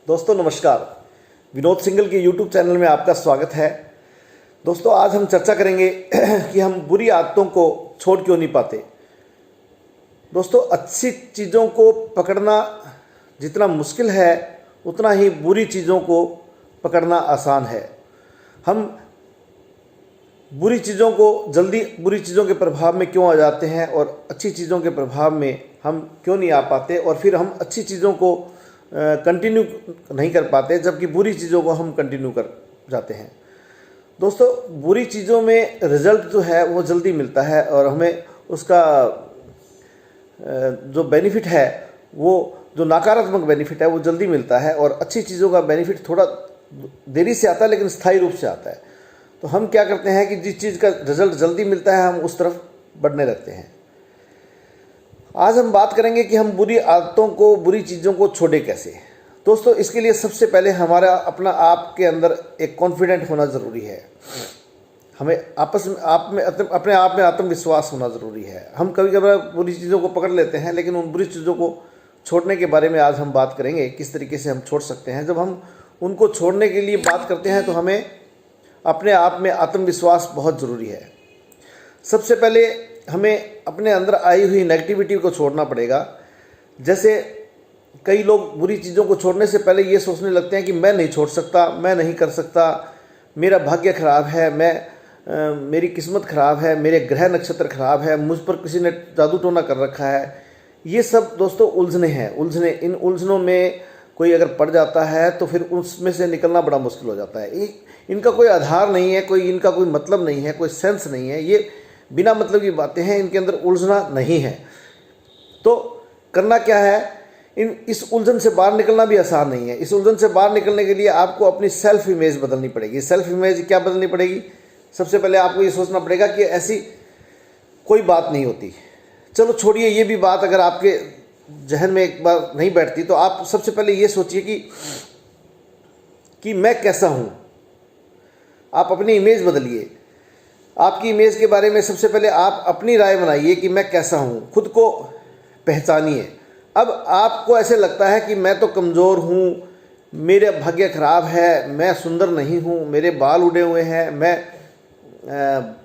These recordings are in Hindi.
दोस्तों नमस्कार। विनोद सिंगल के YouTube चैनल में आपका स्वागत है। दोस्तों आज हम चर्चा करेंगे कि हम बुरी आदतों को छोड़ क्यों नहीं पाते। दोस्तों अच्छी चीज़ों को पकड़ना जितना मुश्किल है उतना ही बुरी चीज़ों को पकड़ना आसान है। हम बुरी चीज़ों को जल्दी बुरी चीज़ों के प्रभाव में क्यों आ जाते हैं और अच्छी चीज़ों के प्रभाव में हम क्यों नहीं आ पाते, और फिर हम अच्छी चीज़ों को कंटिन्यू नहीं कर पाते जबकि बुरी चीज़ों को हम कंटिन्यू कर जाते हैं। दोस्तों बुरी चीज़ों में रिजल्ट जो है वो जल्दी मिलता है और हमें उसका जो बेनिफिट है, वो जो नकारात्मक बेनिफिट है वो जल्दी मिलता है, और अच्छी चीज़ों का बेनिफिट थोड़ा देरी से आता है लेकिन स्थायी रूप से आता है। तो हम क्या करते हैं कि जिस चीज़ का रिजल्ट जल्दी मिलता है हम उस तरफ बढ़ने लगते हैं। आज हम बात करेंगे कि हम बुरी आदतों को, बुरी चीज़ों को छोड़े कैसे। दोस्तों इसके लिए सबसे पहले हमारा अपना आप के अंदर एक कॉन्फिडेंट होना ज़रूरी है। हमें अपने आप में आत्मविश्वास होना ज़रूरी है। हम कभी कभी बुरी चीज़ों को पकड़ लेते हैं लेकिन उन बुरी चीज़ों को छोड़ने के बारे में आज हम बात करेंगे, किस तरीके से हम छोड़ सकते हैं। जब हम उनको छोड़ने के लिए बात करते हैं तो हमें अपने आप में आत्मविश्वास बहुत ज़रूरी है। सबसे पहले हमें अपने अंदर आई हुई नेगेटिविटी को छोड़ना पड़ेगा। जैसे कई लोग बुरी चीज़ों को छोड़ने से पहले ये सोचने लगते हैं कि मैं नहीं छोड़ सकता, मैं नहीं कर सकता, मेरा भाग्य खराब है, मेरी किस्मत खराब है, मेरे ग्रह नक्षत्र खराब है, मुझ पर किसी ने जादू टोना कर रखा है। ये सब दोस्तों उलझने हैं। इन उलझनों में कोई अगर पड़ जाता है तो फिर उसमें से निकलना बड़ा मुश्किल हो जाता है। इनका कोई आधार नहीं है, इनका कोई मतलब नहीं है, कोई सेंस नहीं है। ये बिना मतलब की बातें हैं, इनके अंदर उलझना नहीं है। तो करना क्या है, इस उलझन से बाहर निकलना भी आसान नहीं है। इस उलझन से बाहर निकलने के लिए आपको अपनी सेल्फ इमेज बदलनी पड़ेगी। सेल्फ इमेज क्या बदलनी पड़ेगी? सबसे पहले आपको ये सोचना पड़ेगा कि ऐसी कोई बात नहीं होती। चलो छोड़िए ये भी बात, अगर आपके जहन में एक बार नहीं बैठती तो आप सबसे पहले ये सोचिए कि मैं कैसा हूँ। आप अपनी इमेज बदलिए। आपकी इमेज के बारे में सबसे पहले आप अपनी राय बनाइए कि मैं कैसा हूँ। खुद को पहचानिए। अब आपको ऐसे लगता है कि मैं तो कमज़ोर हूँ, मेरा भाग्य खराब है, मैं सुंदर नहीं हूँ, मेरे बाल उड़े हुए हैं, मैं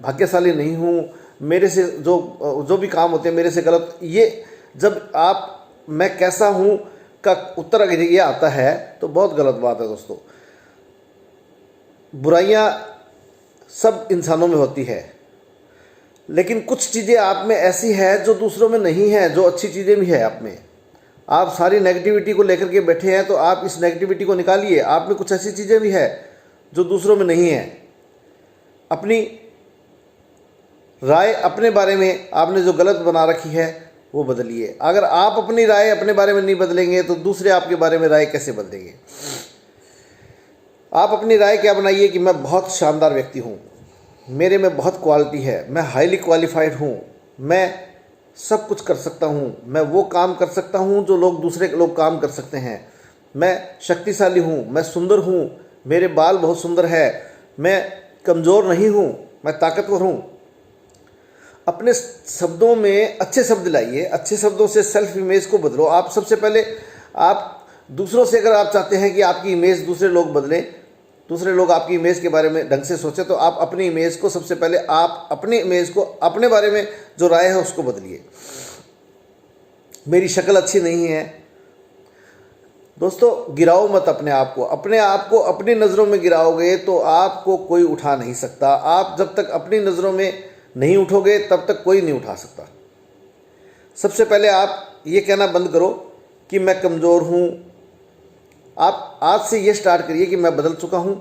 भाग्यशाली नहीं हूँ, मेरे से जो भी काम होते हैं मेरे से गलत। ये जब आप मैं कैसा हूँ का उत्तर अगर ये आता है तो बहुत गलत बात है। दोस्तों बुराइयाँ सब इंसानों में होती है, लेकिन कुछ चीज़ें आप में ऐसी है जो दूसरों में नहीं है, जो अच्छी चीज़ें भी है आप में। आप सारी नेगेटिविटी को लेकर के बैठे हैं तो आप इस नेगेटिविटी को निकालिए। आप में कुछ ऐसी चीज़ें भी है जो दूसरों में नहीं है। अपनी राय अपने बारे में आपने जो गलत बना रखी है वो बदलिए। अगर आप अपनी राय अपने बारे में नहीं बदलेंगे तो दूसरे आपके बारे में राय कैसे बदलेंगे। आप अपनी राय क्या बनाइए कि मैं बहुत शानदार व्यक्ति हूँ, मेरे में बहुत क्वालिटी है, मैं हाईली क्वालिफाइड हूँ, मैं सब कुछ कर सकता हूँ, मैं वो काम कर सकता हूँ जो दूसरे लोग काम कर सकते हैं, मैं शक्तिशाली हूँ, मैं सुंदर हूँ, मेरे बाल बहुत सुंदर है, मैं कमज़ोर नहीं हूँ, मैं ताकतवर हूँ। अपने शब्दों में अच्छे शब्द लाइए। अच्छे शब्दों से सेल्फ इमेज को बदलो। आप सबसे पहले आप दूसरों से, अगर आप चाहते हैं कि आपकी इमेज दूसरे लोग बदलें, दूसरे लोग आपकी इमेज के बारे में ढंग से सोचें, तो आप अपनी इमेज को सबसे पहले आप अपनी इमेज को, अपने बारे में जो राय है उसको बदलिए। मेरी शक्ल अच्छी नहीं है। दोस्तों गिराओ मत अपने आप को अपनी नज़रों में गिराओगे तो आपको कोई उठा नहीं सकता। आप जब तक अपनी नज़रों में नहीं उठोगे तब तक कोई नहीं उठा सकता। सबसे पहले आप ये कहना बंद करो कि मैं कमज़ोर हूँ। आप आज से ये स्टार्ट करिए कि मैं बदल चुका हूँ,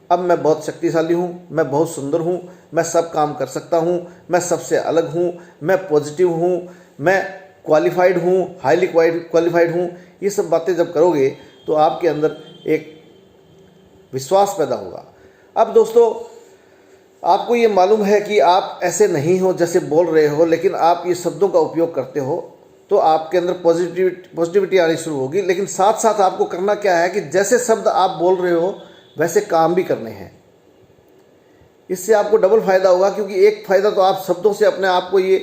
अब मैं बहुत शक्तिशाली हूँ, मैं बहुत सुंदर हूँ, मैं सब काम कर सकता हूँ, मैं सबसे अलग हूँ, मैं पॉजिटिव हूँ, मैं क्वालिफाइड हूँ, हाईली क्वालिफाइड हूँ। ये सब बातें जब करोगे तो आपके अंदर एक विश्वास पैदा होगा। अब दोस्तों आपको ये मालूम है कि आप ऐसे नहीं हो जैसे बोल रहे हो, लेकिन आप ये शब्दों का उपयोग करते हो तो आपके अंदर पॉजिटिविटी आनी शुरू होगी। लेकिन साथ साथ आपको करना क्या है कि जैसे शब्द आप बोल रहे हो वैसे काम भी करने हैं। इससे आपको डबल फायदा होगा, क्योंकि एक फ़ायदा तो आप शब्दों से अपने आप को ये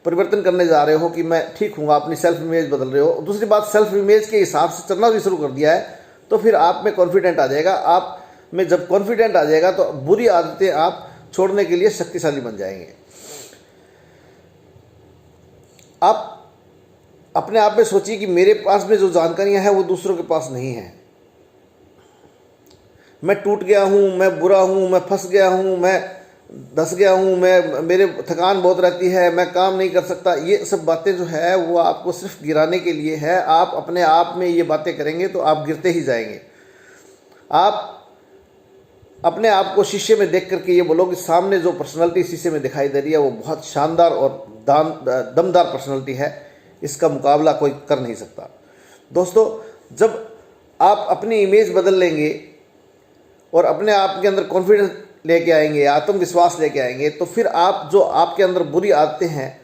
परिवर्तन करने जा रहे हो कि मैं ठीक हूँ, अपनी सेल्फ इमेज बदल रहे हो। दूसरी बात, सेल्फ इमेज के हिसाब से चलना भी शुरू कर दिया है तो फिर आप में कॉन्फिडेंट आ जाएगा। आप में जब कॉन्फिडेंट आ जाएगा तो बुरी आदतें आप छोड़ने के लिए शक्तिशाली बन जाएंगे। आप अपने आप में सोचिए कि मेरे पास में जो जानकारियां हैं वो दूसरों के पास नहीं है। मैं टूट गया हूँ, मैं बुरा हूँ, मैं फंस गया हूँ, मैं धंस गया हूँ, मेरे थकान बहुत रहती है, मैं काम नहीं कर सकता। ये सब बातें जो है वो आपको सिर्फ गिराने के लिए है। आप अपने आप में ये बातें करेंगे तो आप गिरते ही जाएंगे। आप अपने आप को शीशे में देख करके ये बोलो कि सामने जो पर्सनालिटी शीशे में दिखाई दे रही है वो बहुत शानदार और दमदार पर्सनालिटी है, इसका मुकाबला कोई कर नहीं सकता। दोस्तों, जब आप अपनी इमेज बदल लेंगे और अपने आप के अंदर कॉन्फिडेंस लेके आएंगे, आत्मविश्वास लेके आएंगे, तो फिर आप जो आपके अंदर बुरी आदतें हैं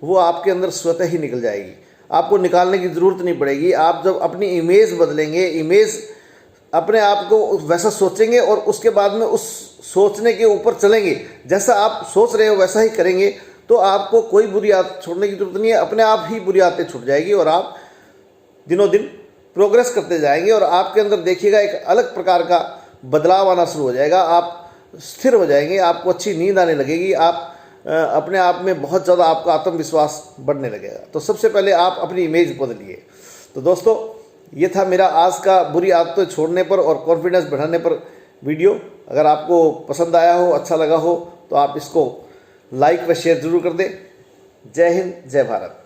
वो आपके अंदर स्वतः ही निकल जाएगी। आपको निकालने की ज़रूरत नहीं पड़ेगी। आप जब अपनी इमेज बदलेंगे, इमेज अपने आप को वैसा सोचेंगे और उसके बाद में उस सोचने के ऊपर चलेंगे, जैसा आप सोच रहे हो वैसा ही करेंगे, तो आपको कोई बुरी आदत छोड़ने की जरूरत नहीं है। अपने आप ही बुरी आदतें छूट जाएगी और आप दिनों दिन प्रोग्रेस करते जाएंगे और आपके अंदर देखिएगा एक अलग प्रकार का बदलाव आना शुरू हो जाएगा। आप स्थिर हो जाएंगे, आपको अच्छी नींद आने लगेगी, आप अपने आप में बहुत ज़्यादा आपका आत्मविश्वास बढ़ने लगेगा। तो सबसे पहले आप अपनी इमेज बदलिए। तो दोस्तों, ये था मेरा आज का बुरी आदतें छोड़ने पर और कॉन्फिडेंस बढ़ाने पर वीडियो। अगर आपको पसंद आया हो, अच्छा लगा हो, तो आप इसको लाइक व शेयर जरूर कर दें। जय हिंद, जय भारत।